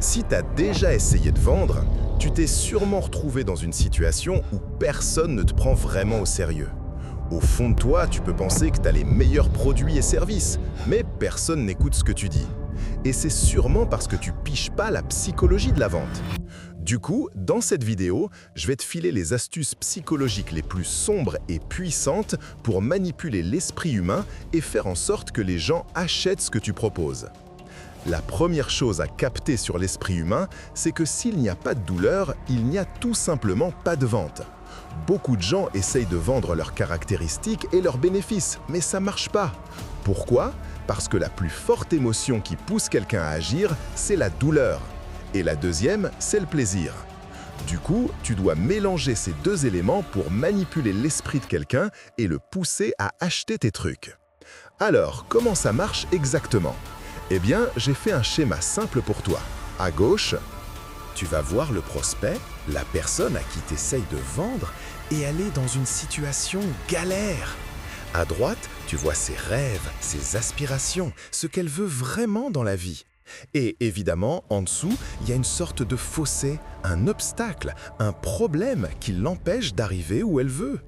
Si tu as déjà essayé de vendre, tu t'es sûrement retrouvé dans une situation où personne ne te prend vraiment au sérieux. Au fond de toi, tu peux penser que tu as les meilleurs produits et services, mais personne n'écoute ce que tu dis. Et c'est sûrement parce que tu piges pas la psychologie de la vente. Du coup, dans cette vidéo, je vais te filer les astuces psychologiques les plus sombres et puissantes pour manipuler l'esprit humain et faire en sorte que les gens achètent ce que tu proposes. La première chose à capter sur l'esprit humain, c'est que s'il n'y a pas de douleur, il n'y a tout simplement pas de vente. Beaucoup de gens essayent de vendre leurs caractéristiques et leurs bénéfices, mais ça marche pas. Pourquoi? Parce que la plus forte émotion qui pousse quelqu'un à agir, c'est la douleur. Et la deuxième, c'est le plaisir. Du coup, tu dois mélanger ces deux éléments pour manipuler l'esprit de quelqu'un et le pousser à acheter tes trucs. Alors, comment ça marche exactement? Eh bien, j'ai fait un schéma simple pour toi. À gauche, tu vas voir le prospect, la personne à qui tu essayes de vendre, et elle est dans une situation galère. À droite, tu vois ses rêves, ses aspirations, ce qu'elle veut vraiment dans la vie. Et évidemment, en dessous, il y a une sorte de fossé, un obstacle, un problème qui l'empêche d'arriver où elle veut.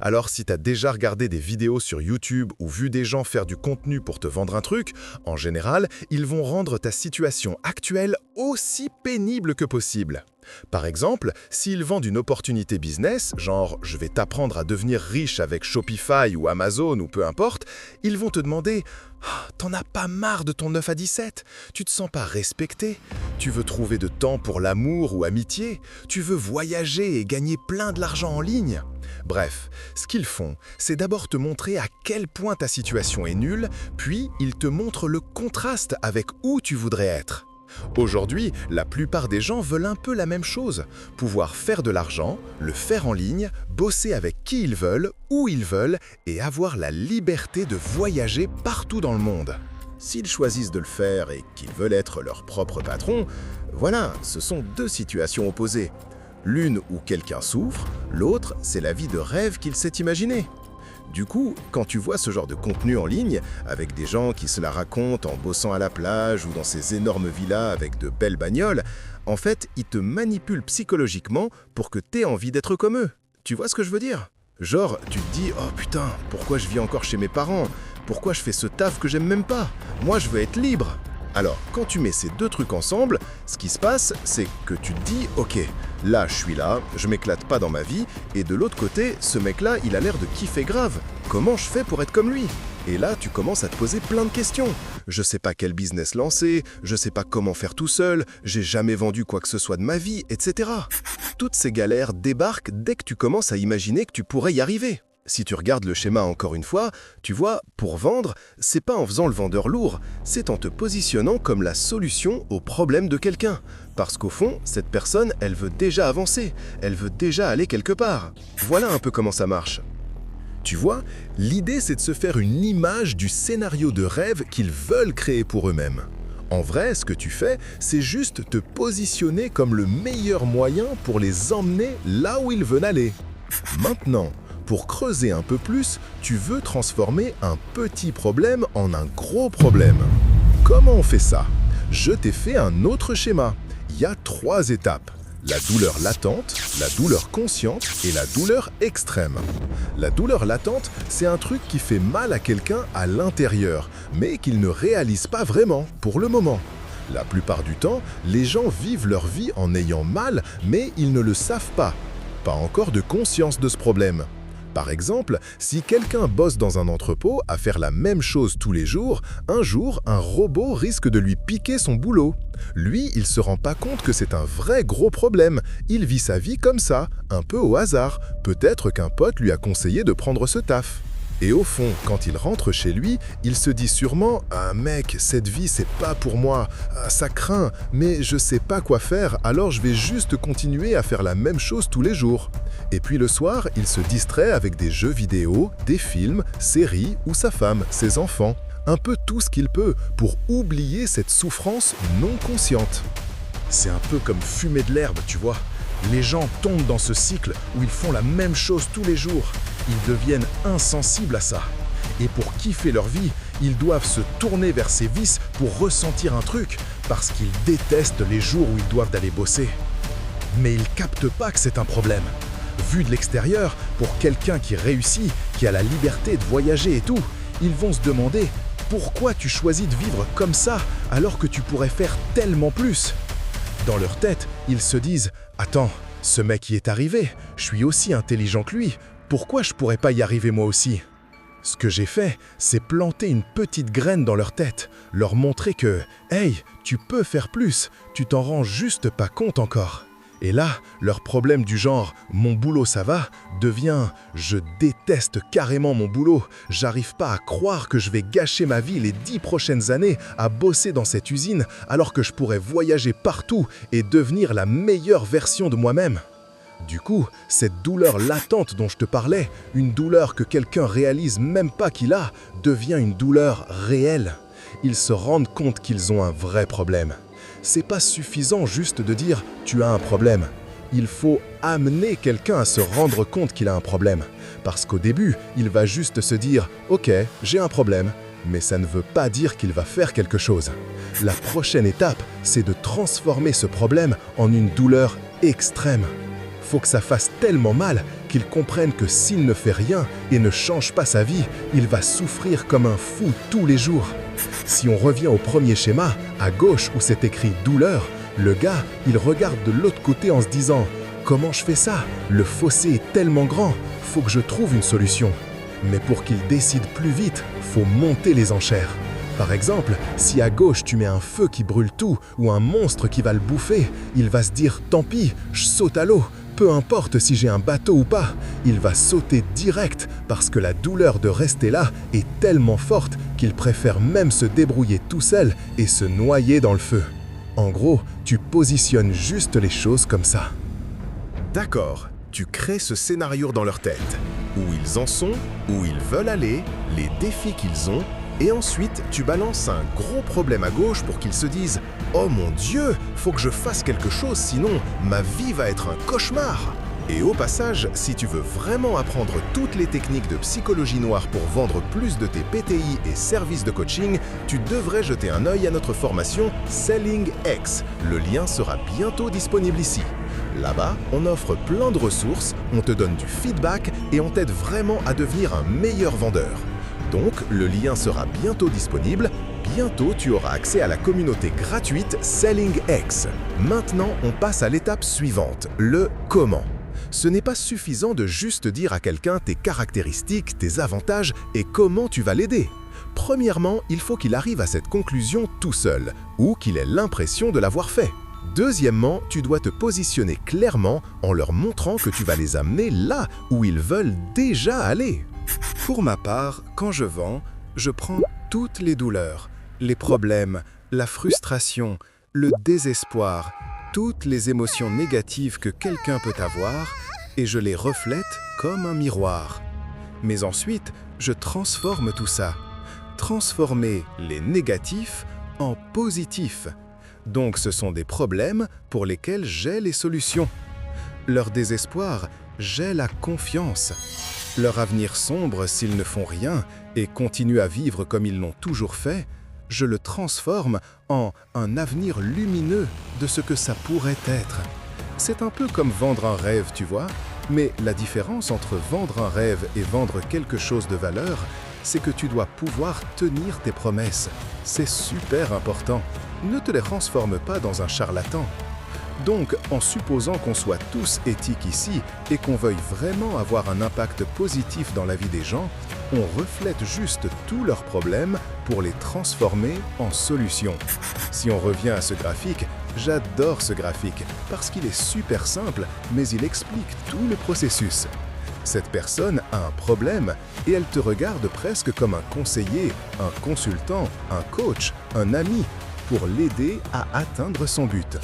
Alors si tu as déjà regardé des vidéos sur YouTube ou vu des gens faire du contenu pour te vendre un truc, en général, ils vont rendre ta situation actuelle aussi pénible que possible. Par exemple, s'ils vendent une opportunité business, genre « je vais t'apprendre à devenir riche avec Shopify ou Amazon ou peu importe », ils vont te demander « T'en as pas marre de ton 9 à 17 ? Tu te sens pas respecté ? Tu veux trouver de temps pour l'amour ou amitié ? Tu veux voyager et gagner plein de l'argent en ligne ?» Bref, ce qu'ils font, c'est d'abord te montrer à quel point ta situation est nulle, puis ils te montrent le contraste avec où tu voudrais être. Aujourd'hui, la plupart des gens veulent un peu la même chose, pouvoir faire de l'argent, le faire en ligne, bosser avec qui ils veulent, où ils veulent, et avoir la liberté de voyager partout dans le monde. S'ils choisissent de le faire et qu'ils veulent être leur propre patron, voilà, ce sont deux situations opposées. L'une où quelqu'un souffre, l'autre, c'est la vie de rêve qu'il s'est imaginée. Du coup, quand tu vois ce genre de contenu en ligne, avec des gens qui se la racontent en bossant à la plage ou dans ces énormes villas avec de belles bagnoles, en fait, ils te manipulent psychologiquement pour que t'aies envie d'être comme eux. Tu vois ce que je veux dire? Genre, tu te dis « Oh putain, pourquoi je vis encore chez mes parents? Pourquoi je fais ce taf que j'aime même pas? Moi, je veux être libre !» Alors, quand tu mets ces deux trucs ensemble, ce qui se passe, c'est que tu te dis « Ok, là, je suis là, je m'éclate pas dans ma vie, et de l'autre côté, ce mec-là, il a l'air de kiffer grave. Comment je fais pour être comme lui ?» Et là, tu commences à te poser plein de questions. Je sais pas quel business lancer, je sais pas comment faire tout seul, j'ai jamais vendu quoi que ce soit de ma vie, etc. Toutes ces galères débarquent dès que tu commences à imaginer que tu pourrais y arriver. Si tu regardes le schéma encore une fois, tu vois, pour vendre, c'est pas en faisant le vendeur lourd, c'est en te positionnant comme la solution au problème de quelqu'un. Parce qu'au fond, cette personne, elle veut déjà avancer, elle veut déjà aller quelque part. Voilà un peu comment ça marche. Tu vois, l'idée c'est de se faire une image du scénario de rêve qu'ils veulent créer pour eux-mêmes. En vrai, ce que tu fais, c'est juste te positionner comme le meilleur moyen pour les emmener là où ils veulent aller. Maintenant, pour creuser un peu plus, tu veux transformer un petit problème en un gros problème. Comment on fait ça? Je t'ai fait un autre schéma. Il y a 3 étapes. La douleur latente, la douleur consciente et la douleur extrême. La douleur latente, c'est un truc qui fait mal à quelqu'un à l'intérieur, mais qu'il ne réalise pas vraiment pour le moment. La plupart du temps, les gens vivent leur vie en ayant mal, mais ils ne le savent pas. Pas encore de conscience de ce problème. Par exemple, si quelqu'un bosse dans un entrepôt à faire la même chose tous les jours, un jour, un robot risque de lui piquer son boulot. Lui, il se rend pas compte que c'est un vrai gros problème. Il vit sa vie comme ça, un peu au hasard. Peut-être qu'un pote lui a conseillé de prendre ce taf. Et au fond, quand il rentre chez lui, il se dit sûrement « Ah mec, cette vie c'est pas pour moi, ça craint, mais je sais pas quoi faire, alors je vais juste continuer à faire la même chose tous les jours. » Et puis le soir, il se distrait avec des jeux vidéo, des films, séries ou sa femme, ses enfants. Un peu tout ce qu'il peut pour oublier cette souffrance non consciente. C'est un peu comme fumer de l'herbe, tu vois. Les gens tombent dans ce cycle où ils font la même chose tous les jours. Ils deviennent insensibles à ça. Et pour kiffer leur vie, Ils doivent se tourner vers ces vis pour ressentir un truc, parce qu'ils détestent les jours où ils doivent aller bosser. Mais ils captent pas que c'est un problème. Vu de l'extérieur, pour quelqu'un qui réussit, qui a la liberté de voyager et tout, ils vont se demander pourquoi tu choisis de vivre comme ça alors que tu pourrais faire tellement plus. Dans leur tête, ils se disent « Attends, ce mec y est arrivé, je suis aussi intelligent que lui, pourquoi je pourrais pas y arriver moi aussi ?» Ce que j'ai fait, c'est planter une petite graine dans leur tête, leur montrer que « Hey, tu peux faire plus, tu t'en rends juste pas compte encore ». Et là, leur problème du genre « mon boulot ça va » devient « je déteste carrément mon boulot, j'arrive pas à croire que je vais gâcher ma vie les 10 prochaines années à bosser dans cette usine alors que je pourrais voyager partout et devenir la meilleure version de moi-même ». Du coup, cette douleur latente dont je te parlais, une douleur que quelqu'un réalise même pas qu'il a, devient une douleur réelle. Ils se rendent compte qu'ils ont un vrai problème. C'est pas suffisant juste de dire « tu as un problème ». Il faut amener quelqu'un à se rendre compte qu'il a un problème. Parce qu'au début, il va juste se dire « ok, j'ai un problème », mais ça ne veut pas dire qu'il va faire quelque chose. La prochaine étape, c'est de transformer ce problème en une douleur extrême. Faut que ça fasse tellement mal qu'il comprenne que s'il ne fait rien et ne change pas sa vie, il va souffrir comme un fou tous les jours. Si on revient au premier schéma, à gauche où c'est écrit « douleur », le gars, il regarde de l'autre côté en se disant « comment je fais ça? Le fossé est tellement grand, faut que je trouve une solution ». Mais pour qu'il décide plus vite, faut monter les enchères. Par exemple, si à gauche tu mets un feu qui brûle tout ou un monstre qui va le bouffer, il va se dire « tant pis, je saute à l'eau ». Peu importe si j'ai un bateau ou pas, il va sauter direct parce que la douleur de rester là est tellement forte qu'il préfère même se débrouiller tout seul et se noyer dans le feu. En gros, tu positionnes juste les choses comme ça. D'accord, tu crées ce scénario dans leur tête. Où ils en sont, où ils veulent aller, les défis qu'ils ont, et ensuite tu balances un gros problème à gauche pour qu'ils se disent « Oh mon Dieu, faut que je fasse quelque chose, sinon ma vie va être un cauchemar !» Et au passage, si tu veux vraiment apprendre toutes les techniques de psychologie noire pour vendre plus de tes PTI et services de coaching, tu devrais jeter un œil à notre formation Selling X. Le lien sera bientôt disponible ici. Là-bas, on offre plein de ressources, on te donne du feedback et on t'aide vraiment à devenir un meilleur vendeur. Donc, le lien sera bientôt disponible. Bientôt, tu auras accès à la communauté gratuite Selling X. Maintenant, on passe à l'étape suivante, le comment. Ce n'est pas suffisant de juste dire à quelqu'un tes caractéristiques, tes avantages et comment tu vas l'aider. Premièrement, il faut qu'il arrive à cette conclusion tout seul, ou qu'il ait l'impression de l'avoir fait. Deuxièmement, tu dois te positionner clairement en leur montrant que tu vas les amener là où ils veulent déjà aller. Pour ma part, quand je vends, je prends toutes les douleurs, les problèmes, la frustration, le désespoir, toutes les émotions négatives que quelqu'un peut avoir et je les reflète comme un miroir. Mais ensuite, je transforme tout ça. Transformer les négatifs en positifs. Donc ce sont des problèmes pour lesquels j'ai les solutions. Leur désespoir, j'ai la confiance. Leur avenir sombre s'ils ne font rien et continuent à vivre comme ils l'ont toujours fait, je le transforme en un avenir lumineux de ce que ça pourrait être. C'est un peu comme vendre un rêve, tu vois, mais la différence entre vendre un rêve et vendre quelque chose de valeur, c'est que tu dois pouvoir tenir tes promesses. C'est super important. Ne te les transforme pas dans un charlatan. Donc, en supposant qu'on soit tous éthiques ici et qu'on veuille vraiment avoir un impact positif dans la vie des gens, on reflète juste tous leurs problèmes pour les transformer en solutions. Si on revient à ce graphique, j'adore ce graphique parce qu'il est super simple, mais il explique tout le processus. Cette personne a un problème et elle te regarde presque comme un conseiller, un consultant, un coach, un ami pour l'aider à atteindre son but.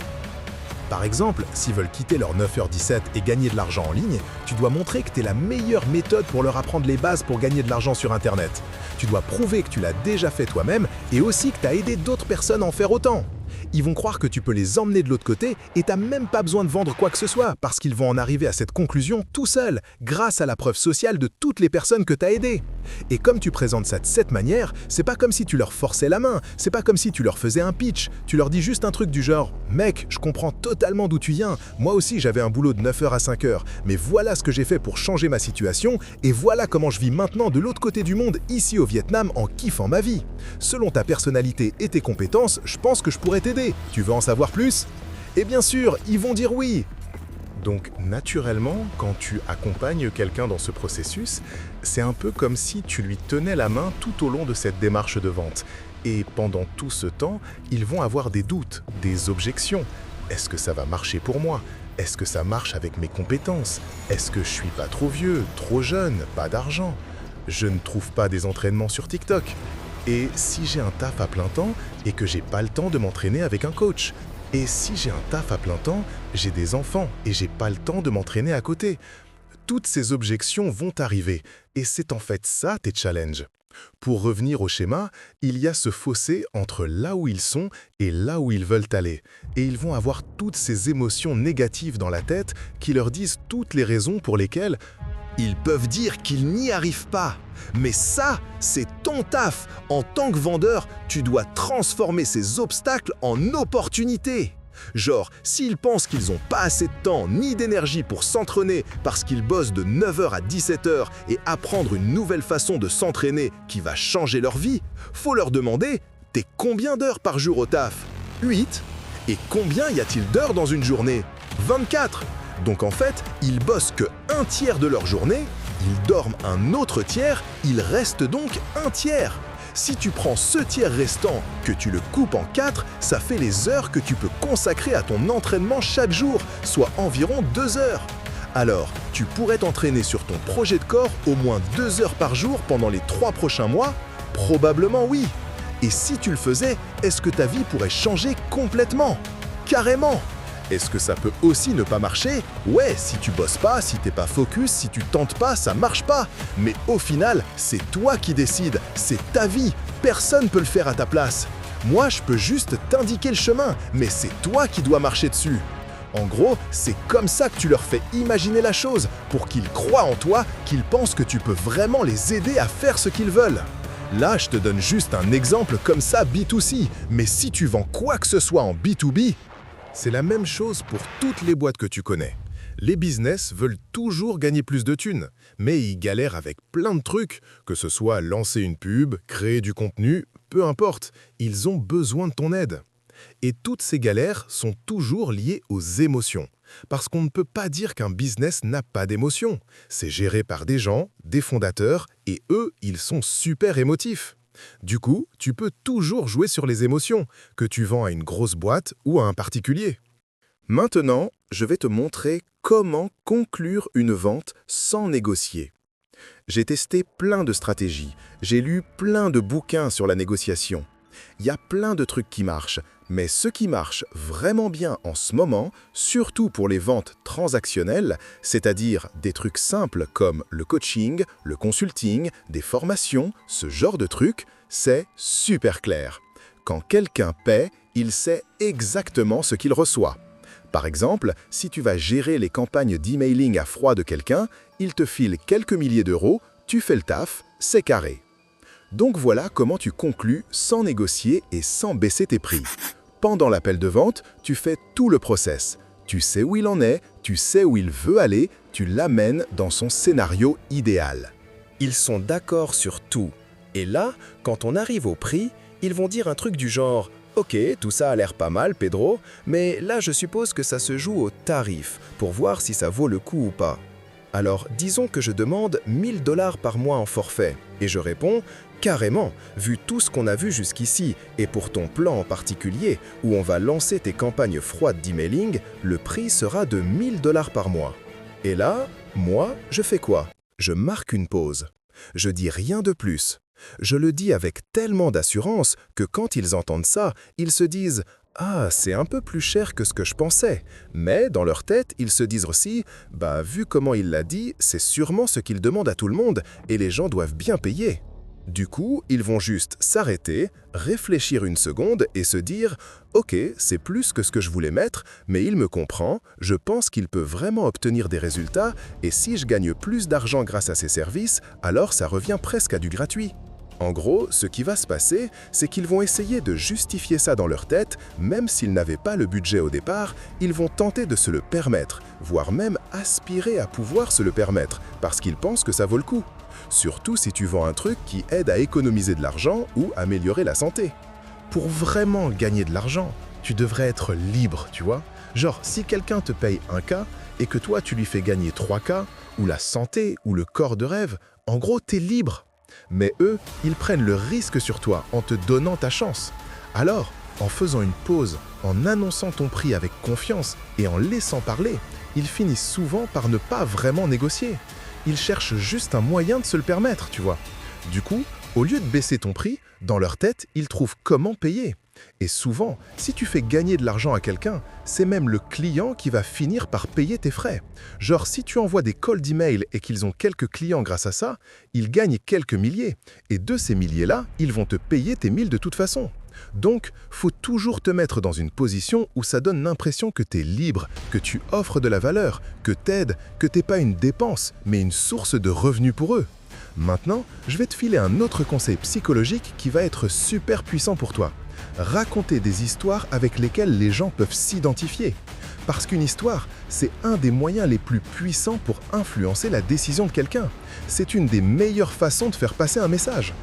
Par exemple, s'ils veulent quitter leur 9h17 et gagner de l'argent en ligne, tu dois montrer que tu es la meilleure méthode pour leur apprendre les bases pour gagner de l'argent sur Internet. Tu dois prouver que tu l'as déjà fait toi-même et aussi que tu as aidé d'autres personnes à en faire autant. Ils vont croire que tu peux les emmener de l'autre côté et t'as même pas besoin de vendre quoi que ce soit parce qu'ils vont en arriver à cette conclusion tout seuls, grâce à la preuve sociale de toutes les personnes que t'as aidées. Et comme tu présentes ça de cette manière, c'est pas comme si tu leur forçais la main, c'est pas comme si tu leur faisais un pitch, tu leur dis juste un truc du genre « Mec, je comprends totalement d'où tu viens, moi aussi j'avais un boulot de 9h à 5h, mais voilà ce que j'ai fait pour changer ma situation et voilà comment je vis maintenant de l'autre côté du monde, ici au Vietnam, en kiffant ma vie. Selon ta personnalité et tes compétences, je pense que je pourrais t'aider. Tu veux en savoir plus ?» Et bien sûr, ils vont dire oui. Donc naturellement, quand tu accompagnes quelqu'un dans ce processus, c'est un peu comme si tu lui tenais la main tout au long de cette démarche de vente. Et pendant tout ce temps, ils vont avoir des doutes, des objections. Est-ce que ça va marcher pour moi? Est-ce que ça marche avec mes compétences? Est-ce que je suis pas trop vieux, trop jeune, pas d'argent? Je ne trouve pas des entraînements sur TikTok. Et si j'ai un taf à plein temps et que j'ai pas le temps de m'entraîner avec un coach? Et si j'ai un taf à plein temps, j'ai des enfants et j'ai pas le temps de m'entraîner à côté? Toutes ces objections vont arriver et c'est en fait ça tes challenges. Pour revenir au schéma, il y a ce fossé entre là où ils sont et là où ils veulent aller. Et ils vont avoir toutes ces émotions négatives dans la tête qui leur disent toutes les raisons pour lesquelles ils peuvent dire qu'ils n'y arrivent pas. Mais ça, c'est ton taf. En tant que vendeur, tu dois transformer ces obstacles en opportunités. Genre, s'ils pensent qu'ils n'ont pas assez de temps ni d'énergie pour s'entraîner parce qu'ils bossent de 9h à 17h et apprendre une nouvelle façon de s'entraîner qui va changer leur vie, faut leur demander « T'es combien d'heures par jour au taf ?» 8. Et combien y a-t-il d'heures dans une journée? 24. Donc en fait, ils bossent que un tiers de leur journée, ils dorment un autre tiers, il reste donc un tiers. Si tu prends ce tiers restant, que tu le coupes en 4, ça fait les heures que tu peux consacrer à ton entraînement chaque jour, soit environ 2 heures. Alors, tu pourrais t'entraîner sur ton projet de corps au moins 2 heures par jour pendant les 3 prochains mois? Probablement oui. Et si tu le faisais, est-ce que ta vie pourrait changer complètement? Carrément! Est-ce que ça peut aussi ne pas marcher? Ouais, si tu bosses pas, si t'es pas focus, si tu tentes pas, ça marche pas. Mais au final, c'est toi qui décides, c'est ta vie, personne peut le faire à ta place. Moi, je peux juste t'indiquer le chemin, mais c'est toi qui dois marcher dessus. En gros, c'est comme ça que tu leur fais imaginer la chose, pour qu'ils croient en toi, qu'ils pensent que tu peux vraiment les aider à faire ce qu'ils veulent. Là, je te donne juste un exemple comme ça B2C, mais si tu vends quoi que ce soit en B2B, c'est la même chose pour toutes les boîtes que tu connais. Les business veulent toujours gagner plus de thunes, mais ils galèrent avec plein de trucs, que ce soit lancer une pub, créer du contenu, peu importe, ils ont besoin de ton aide. Et toutes ces galères sont toujours liées aux émotions, parce qu'on ne peut pas dire qu'un business n'a pas d'émotions. C'est géré par des gens, des fondateurs, et eux, ils sont super émotifs. Du coup, tu peux toujours jouer sur les émotions, que tu vends à une grosse boîte ou à un particulier. Maintenant, je vais te montrer comment conclure une vente sans négocier. J'ai testé plein de stratégies, j'ai lu plein de bouquins sur la négociation. Il y a plein de trucs qui marchent, mais ce qui marche vraiment bien en ce moment, surtout pour les ventes transactionnelles, c'est-à-dire des trucs simples comme le coaching, le consulting, des formations, ce genre de trucs, c'est super clair. Quand quelqu'un paie, il sait exactement ce qu'il reçoit. Par exemple, si tu vas gérer les campagnes d'emailing à froid de quelqu'un, il te file quelques milliers d'euros, tu fais le taf, c'est carré. Donc voilà comment tu conclus sans négocier et sans baisser tes prix. Pendant l'appel de vente, tu fais tout le process. Tu sais où il en est, tu sais où il veut aller, tu l'amènes dans son scénario idéal. Ils sont d'accord sur tout. Et là, quand on arrive au prix, ils vont dire un truc du genre « Ok, tout ça a l'air pas mal, Pedro, mais là je suppose que ça se joue au tarif, pour voir si ça vaut le coup ou pas. » Alors, disons que je demande 1000 $ par mois en forfait, et je réponds « Carrément, vu tout ce qu'on a vu jusqu'ici, et pour ton plan en particulier, où on va lancer tes campagnes froides d'emailing, le prix sera de 1000 $ par mois. » Et là, moi, je fais quoi? Je marque une pause. Je dis rien de plus. Je le dis avec tellement d'assurance que quand ils entendent ça, ils se disent « Ah, c'est un peu plus cher que ce que je pensais. » Mais dans leur tête, ils se disent aussi « Bah, vu comment il l'a dit, c'est sûrement ce qu'il demande à tout le monde et les gens doivent bien payer. » Du coup, ils vont juste s'arrêter, réfléchir une seconde et se dire « Ok, c'est plus que ce que je voulais mettre, mais il me comprend, je pense qu'il peut vraiment obtenir des résultats et si je gagne plus d'argent grâce à ses services, alors ça revient presque à du gratuit. » En gros, ce qui va se passer, c'est qu'ils vont essayer de justifier ça dans leur tête, même s'ils n'avaient pas le budget au départ, ils vont tenter de se le permettre, voire même aspirer à pouvoir se le permettre, parce qu'ils pensent que ça vaut le coup. Surtout si tu vends un truc qui aide à économiser de l'argent ou améliorer la santé. Pour vraiment gagner de l'argent, tu devrais être libre, tu vois. Genre, si quelqu'un te paye 1K et que toi tu lui fais gagner 3K, ou la santé, ou le corps de rêve, en gros, t'es libre. Mais eux, ils prennent le risque sur toi en te donnant ta chance. Alors, en faisant une pause, en annonçant ton prix avec confiance et en laissant parler, ils finissent souvent par ne pas vraiment négocier. Ils cherchent juste un moyen de se le permettre, tu vois. Du coup, au lieu de baisser ton prix, dans leur tête, ils trouvent comment payer. Et souvent, si tu fais gagner de l'argent à quelqu'un, c'est même le client qui va finir par payer tes frais. Genre, si tu envoies des calls d'email et qu'ils ont quelques clients grâce à ça, ils gagnent quelques milliers. Et de ces milliers-là, ils vont te payer tes 1000 de toute façon. Donc, faut toujours te mettre dans une position où ça donne l'impression que tu es libre, que tu offres de la valeur, que t'aides, que t'es pas une dépense, mais une source de revenus pour eux. Maintenant, je vais te filer un autre conseil psychologique qui va être super puissant pour toi. Raconter des histoires avec lesquelles les gens peuvent s'identifier. Parce qu'une histoire, c'est un des moyens les plus puissants pour influencer la décision de quelqu'un. C'est une des meilleures façons de faire passer un message.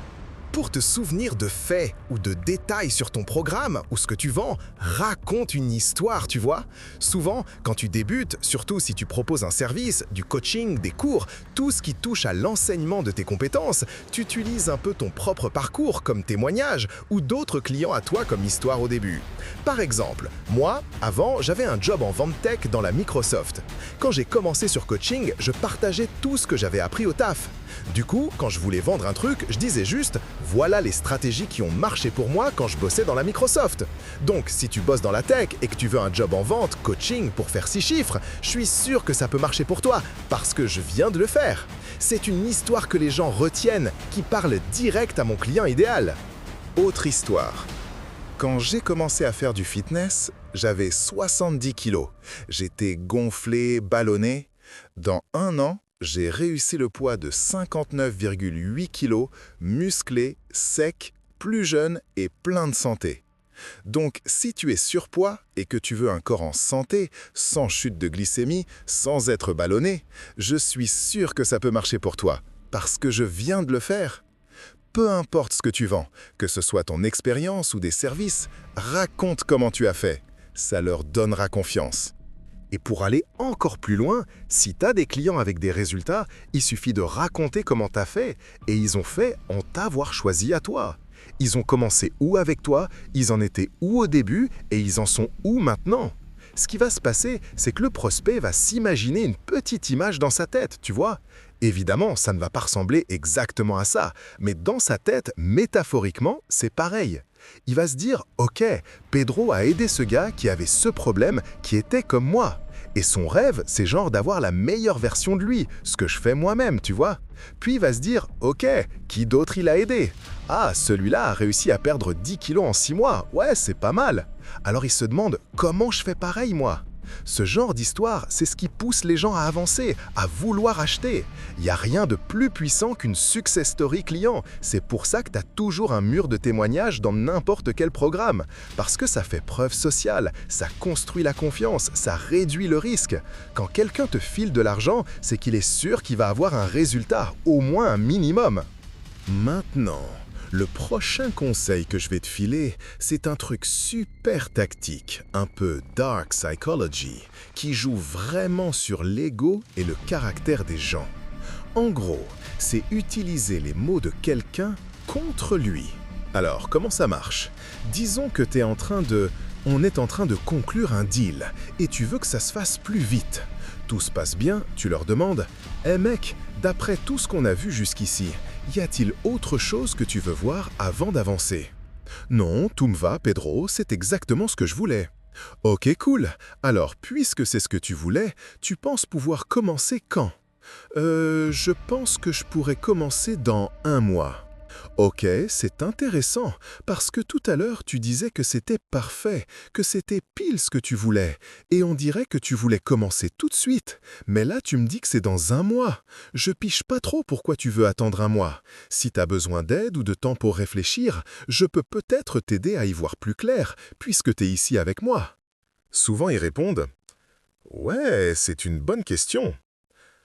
Pour te souvenir de faits ou de détails sur ton programme ou ce que tu vends, raconte une histoire, tu vois. Souvent, quand tu débutes, surtout si tu proposes un service, du coaching, des cours, tout ce qui touche à l'enseignement de tes compétences, tu utilises un peu ton propre parcours comme témoignage ou d'autres clients à toi comme histoire au début. Par exemple, moi, avant, j'avais un job en vente tech dans la Microsoft. Quand j'ai commencé sur coaching, je partageais tout ce que j'avais appris au taf. Du coup, quand je voulais vendre un truc, je disais juste « Voilà les stratégies qui ont marché pour moi quand je bossais dans la Microsoft ». Donc, si tu bosses dans la tech et que tu veux un job en vente, coaching pour faire 6 chiffres, je suis sûr que ça peut marcher pour toi, parce que je viens de le faire. C'est une histoire que les gens retiennent, qui parle direct à mon client idéal. Autre histoire. Quand j'ai commencé à faire du fitness, j'avais 70 kilos. J'étais gonflé, ballonné. Dans 1 an, j'ai réussi le poids de 59,8 kg, musclé, sec, plus jeune et plein de santé. Donc, si tu es surpoids et que tu veux un corps en santé, sans chute de glycémie, sans être ballonné, je suis sûr que ça peut marcher pour toi, parce que je viens de le faire. Peu importe ce que tu vends, que ce soit ton expérience ou des services, raconte comment tu as fait. Ça leur donnera confiance. Et pour aller encore plus loin, si tu as des clients avec des résultats, il suffit de raconter comment tu as fait, et ils ont fait en t'avoir choisi à toi. Ils ont commencé où avec toi, ils en étaient où au début, et ils en sont où maintenant. Ce qui va se passer, c'est que le prospect va s'imaginer une petite image dans sa tête, tu vois. Évidemment, ça ne va pas ressembler exactement à ça, mais dans sa tête, métaphoriquement, c'est pareil. Il va se dire « Ok, Pedro a aidé ce gars qui avait ce problème, qui était comme moi. » Et son rêve, c'est genre d'avoir la meilleure version de lui, ce que je fais moi-même, tu vois. Puis il va se dire « Ok, qui d'autre il a aidé? Ah, celui-là a réussi à perdre 10 kilos en 6 mois, ouais, c'est pas mal. » Alors il se demande « Comment je fais pareil, moi ?» Ce genre d'histoire, c'est ce qui pousse les gens à avancer, à vouloir acheter. Il n'y a rien de plus puissant qu'une success story client. C'est pour ça que tu as toujours un mur de témoignages dans n'importe quel programme. Parce que ça fait preuve sociale, ça construit la confiance, ça réduit le risque. Quand quelqu'un te file de l'argent, c'est qu'il est sûr qu'il va avoir un résultat, au moins un minimum. Maintenant, le prochain conseil que je vais te filer, c'est un truc super tactique, un peu dark psychology, qui joue vraiment sur l'ego et le caractère des gens. En gros, c'est utiliser les mots de quelqu'un contre lui. Alors, comment ça marche? Disons que on est en train de conclure un deal, et tu veux que ça se fasse plus vite. Tout se passe bien, tu leur demandes « Eh mec, d'après tout ce qu'on a vu jusqu'ici, y a-t-il autre chose que tu veux voir avant d'avancer ?»« Non, tout me va, Pedro, c'est exactement ce que je voulais. »« Ok, cool. Alors, puisque c'est ce que tu voulais, tu penses pouvoir commencer quand ?»« Je pense que je pourrais commencer dans 1 mois. » Ok, c'est intéressant, parce que tout à l'heure tu disais que c'était parfait, que c'était pile ce que tu voulais, et on dirait que tu voulais commencer tout de suite. Mais là tu me dis que c'est dans un mois. Je piche pas trop pourquoi tu veux attendre un mois. Si t'as besoin d'aide ou de temps pour réfléchir, je peux peut-être t'aider à y voir plus clair, puisque t'es ici avec moi. Souvent ils répondent « Ouais, c'est une bonne question. »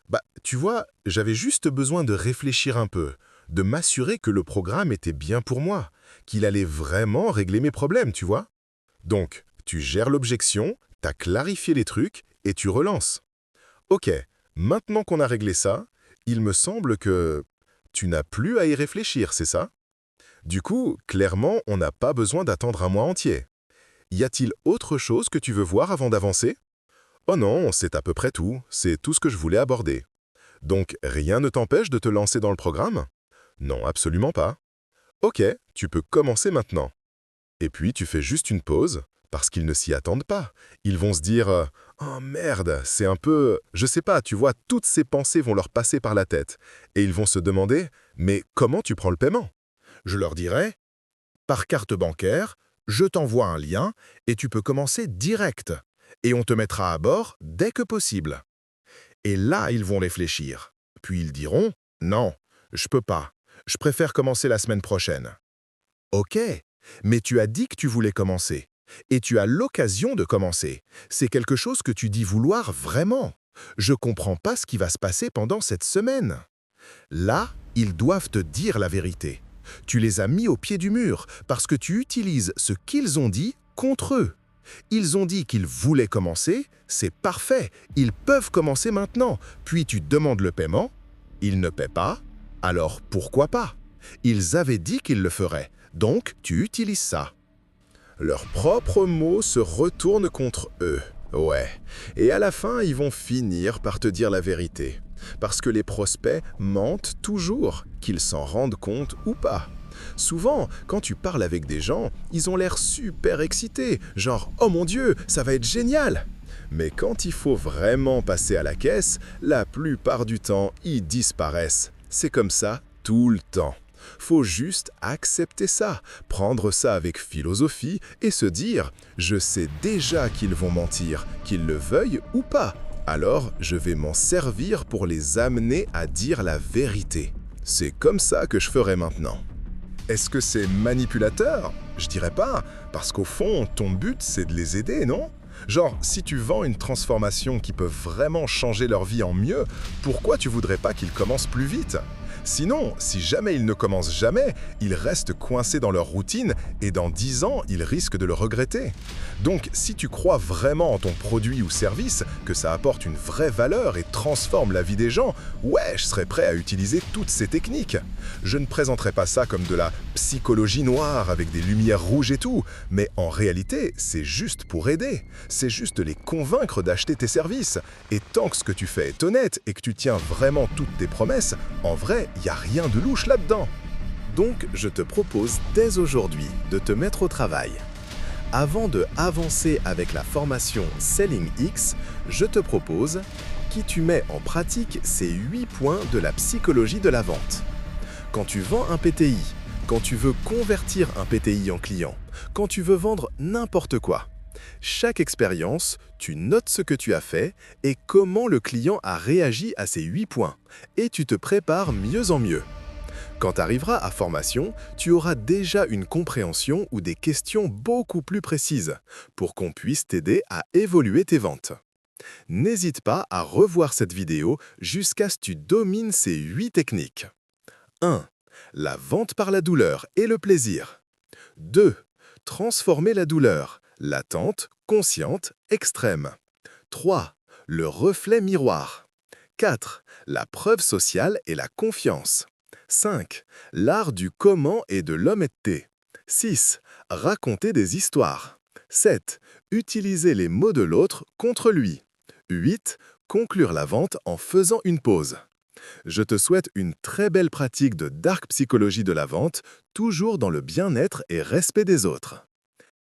Bah, tu vois, j'avais juste besoin de réfléchir un peu, de m'assurer que le programme était bien pour moi, qu'il allait vraiment régler mes problèmes, tu vois. Donc, tu gères l'objection, t'as clarifié les trucs et tu relances. Ok, maintenant qu'on a réglé ça, il me semble que tu n'as plus à y réfléchir, c'est ça? Du coup, clairement, on n'a pas besoin d'attendre un mois entier. Y a-t-il autre chose que tu veux voir avant d'avancer? Oh non, c'est à peu près tout, c'est tout ce que je voulais aborder. Donc, rien ne t'empêche de te lancer dans le programme? Non, absolument pas. Ok, tu peux commencer maintenant. Et puis, tu fais juste une pause, parce qu'ils ne s'y attendent pas. Ils vont se dire Oh merde, c'est un peu... Je sais pas, tu vois, toutes ces pensées vont leur passer par la tête. Et ils vont se demander Mais comment tu prends le paiement? Je leur dirai Par carte bancaire, je t'envoie un lien et tu peux commencer direct. Et on te mettra à bord dès que possible. Et là, ils vont réfléchir. Puis ils diront « Non, je peux pas. Je préfère commencer la semaine prochaine. » Ok, mais tu as dit que tu voulais commencer. Et tu as l'occasion de commencer. C'est quelque chose que tu dis vouloir vraiment. Je comprends pas ce qui va se passer pendant cette semaine. Là, ils doivent te dire la vérité. Tu les as mis au pied du mur parce que tu utilises ce qu'ils ont dit contre eux. Ils ont dit qu'ils voulaient commencer, c'est parfait, ils peuvent commencer maintenant. Puis tu demandes le paiement, ils ne paient pas, alors pourquoi pas? Ils avaient dit qu'ils le feraient, donc tu utilises ça. Leurs propres mots se retournent contre eux. Ouais, et à la fin, ils vont finir par te dire la vérité. Parce que les prospects mentent toujours, qu'ils s'en rendent compte ou pas. Souvent, quand tu parles avec des gens, ils ont l'air super excités, genre « Oh mon Dieu, ça va être génial !» Mais quand il faut vraiment passer à la caisse, la plupart du temps, ils disparaissent. C'est comme ça tout le temps. Faut juste accepter ça, prendre ça avec philosophie et se dire « Je sais déjà qu'ils vont mentir, qu'ils le veuillent ou pas. Alors, je vais m'en servir pour les amener à dire la vérité. » C'est comme ça que je ferai maintenant. Est-ce que c'est manipulateur? Je dirais pas, parce qu'au fond, ton but, c'est de les aider, non? Genre, si tu vends une transformation qui peut vraiment changer leur vie en mieux, pourquoi tu voudrais pas qu'ils commencent plus vite? Sinon, si jamais ils ne commencent jamais, ils restent coincés dans leur routine et dans 10 ans, ils risquent de le regretter. Donc, si tu crois vraiment en ton produit ou service, que ça apporte une vraie valeur et transforme la vie des gens, ouais, je serais prêt à utiliser toutes ces techniques. Je ne présenterai pas ça comme de la psychologie noire avec des lumières rouges et tout, mais en réalité, c'est juste pour aider. C'est juste les convaincre d'acheter tes services. Et tant que ce que tu fais est honnête et que tu tiens vraiment toutes tes promesses, en vrai, il n'y a rien de louche là-dedans. Donc, je te propose dès aujourd'hui de te mettre au travail. Avant de avancer avec la formation Selling X, je te propose que tu mets en pratique ces 8 points de la psychologie de la vente. Quand tu vends un PTI, quand tu veux convertir un PTI en client, quand tu veux vendre n'importe quoi, chaque expérience, tu notes ce que tu as fait et comment le client a réagi à ces 8 points, et tu te prépares mieux en mieux. Quand tu arriveras à formation, tu auras déjà une compréhension ou des questions beaucoup plus précises pour qu'on puisse t'aider à évoluer tes ventes. N'hésite pas à revoir cette vidéo jusqu'à ce que tu domines ces 8 techniques. 1. La vente par la douleur et le plaisir. 2. Transformer la douleur. Latente, consciente, extrême. 3. Le reflet miroir. 4. La preuve sociale et la confiance. 5. L'art du comment et de l'honnêteté. 6. Raconter des histoires. 7. Utiliser les mots de l'autre contre lui. 8. Conclure la vente en faisant une pause. Je te souhaite une très belle pratique de Dark Psychologie de la vente, toujours dans le bien-être et respect des autres.